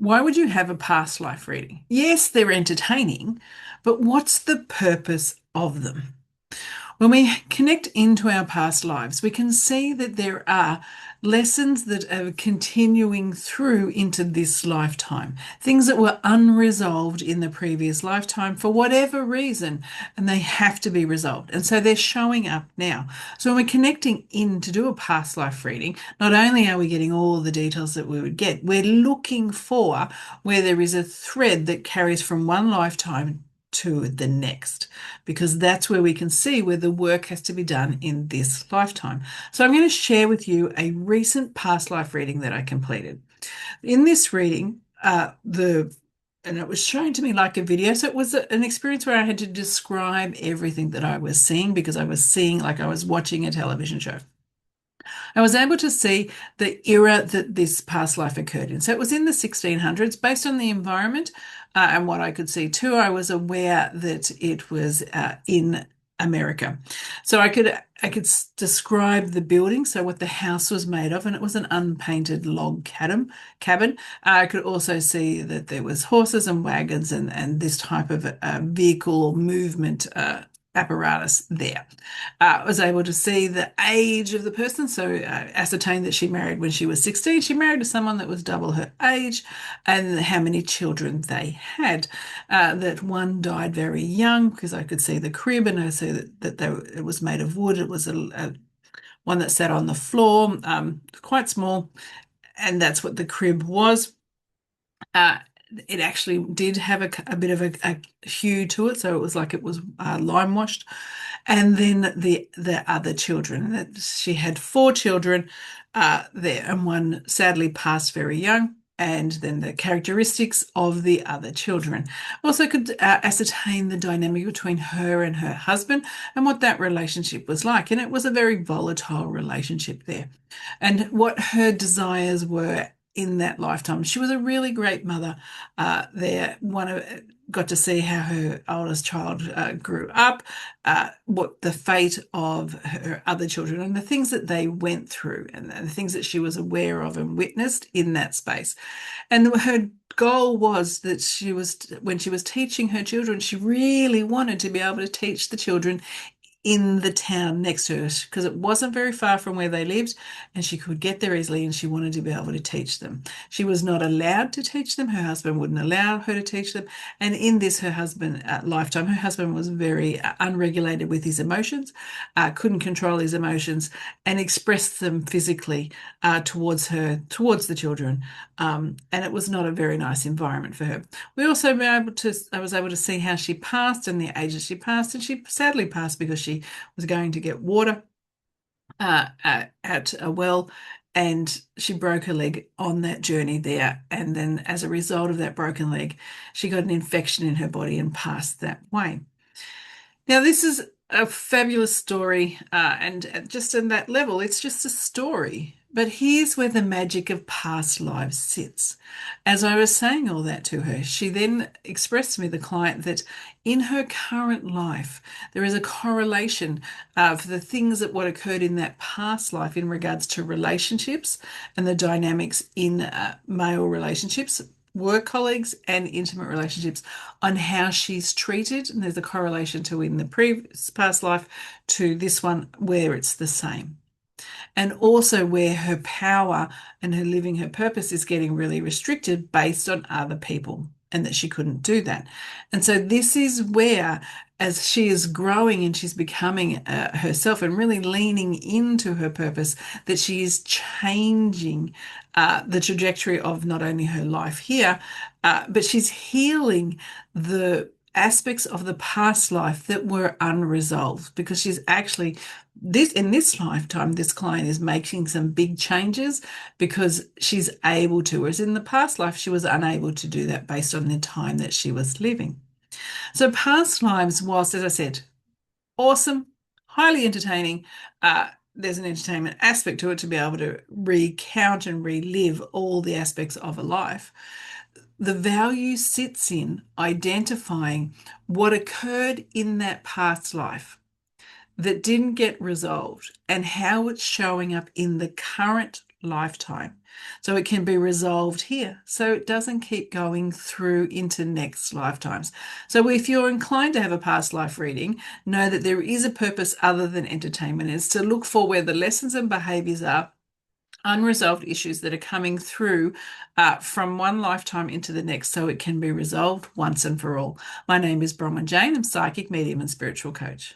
Why would you have a past life reading? Yes, they're entertaining, but what's the purpose of them? When we connect into our past lives, we can see that there are lessons that are continuing through into this lifetime, things that were unresolved in the previous lifetime for whatever reason, and they have to be resolved. And so they're showing up now. So when we're connecting in to do a past life reading, not only are we getting all the details that we would get, we're looking for where there is a thread that carries from one lifetime to the next, because that's where we can see where the work has to be done in this lifetime. So I'm going to share with you a recent past life reading that I completed. In this reading, and it was shown to me like a video. So it was an experience where I had to describe everything that I was seeing because I was seeing like I was watching a television show. I was able to see the era that this past life occurred in. So it was in the 1600s, based on the environment and what I could see too. I was aware that it was in America, so I could describe the building, so what the house was made of, and it was an unpainted log cabin. I could also see that there was horses and wagons and this type of vehicle or movement apparatus there. I was able to see the age of the person, so ascertained that she married when she was 16. She married to someone that was double her age, and how many children they had. That one died very young because I could see the crib, and I see it was made of wood. It was a one that sat on the floor, quite small, and that's what the crib was. Uh, it actually did have a bit of a hue to it, so it was like it was lime washed. And then the other children, that she had four children there, and one sadly passed very young. And then the characteristics of the other children. Also could ascertain the dynamic between her and her husband and what that relationship was like. And it was a very volatile relationship there. And what her desires were in that lifetime. She was a really great mother there. Got to see how her oldest child grew up, what the fate of her other children and the things that they went through and the things that she was aware of and witnessed in that space. And her goal was that when she was teaching her children, she really wanted to be able to teach the children in the town next to it because it wasn't very far from where they lived and she could get there easily and she wanted to be able to teach them. She was not allowed to teach them. Her husband wouldn't allow her to teach them. And in this, her husband lifetime, her husband was very unregulated with his emotions, couldn't control his emotions and expressed them physically towards the children. And it was not a very nice environment for her. I was able to see how she passed and the ages she passed, and she sadly passed because she was going to get water at a well, and she broke her leg on that journey there. And then, as a result of that broken leg, she got an infection in her body and passed that way. Now, this is a fabulous story, and just on that level, it's just a story. But here's where the magic of past lives sits. As I was saying all that to her, she then expressed to me, the client, that in her current life, there is a correlation of the things that what occurred in that past life in regards to relationships and the dynamics in male relationships, work colleagues and intimate relationships, on how she's treated. And there's a correlation to in the previous past life to this one where it's the same. And also where her power and her living her purpose is getting really restricted based on other people and that she couldn't do that. And so this is where, as she is growing and she's becoming herself and really leaning into her purpose, that she is changing the trajectory of not only her life here, but she's healing the aspects of the past life that were unresolved, because she's actually this in this lifetime, this client is making some big changes because she's able to, whereas in the past life she was unable to do that based on the time that she was living. So past lives, whilst, as I said, awesome, highly entertaining, there's an entertainment aspect to it to be able to recount and relive all the aspects of a life. The value sits in identifying what occurred in that past life that didn't get resolved and how it's showing up in the current lifetime So it can be resolved here. So it doesn't keep going through into next lifetimes. So if you're inclined to have a past life reading, know that there is a purpose other than entertainment. It's to look for where the lessons and behaviors are, unresolved issues that are coming through from one lifetime into the next, so it can be resolved once and for all. My name is Bronwyn Jane. I'm psychic, medium, and spiritual coach.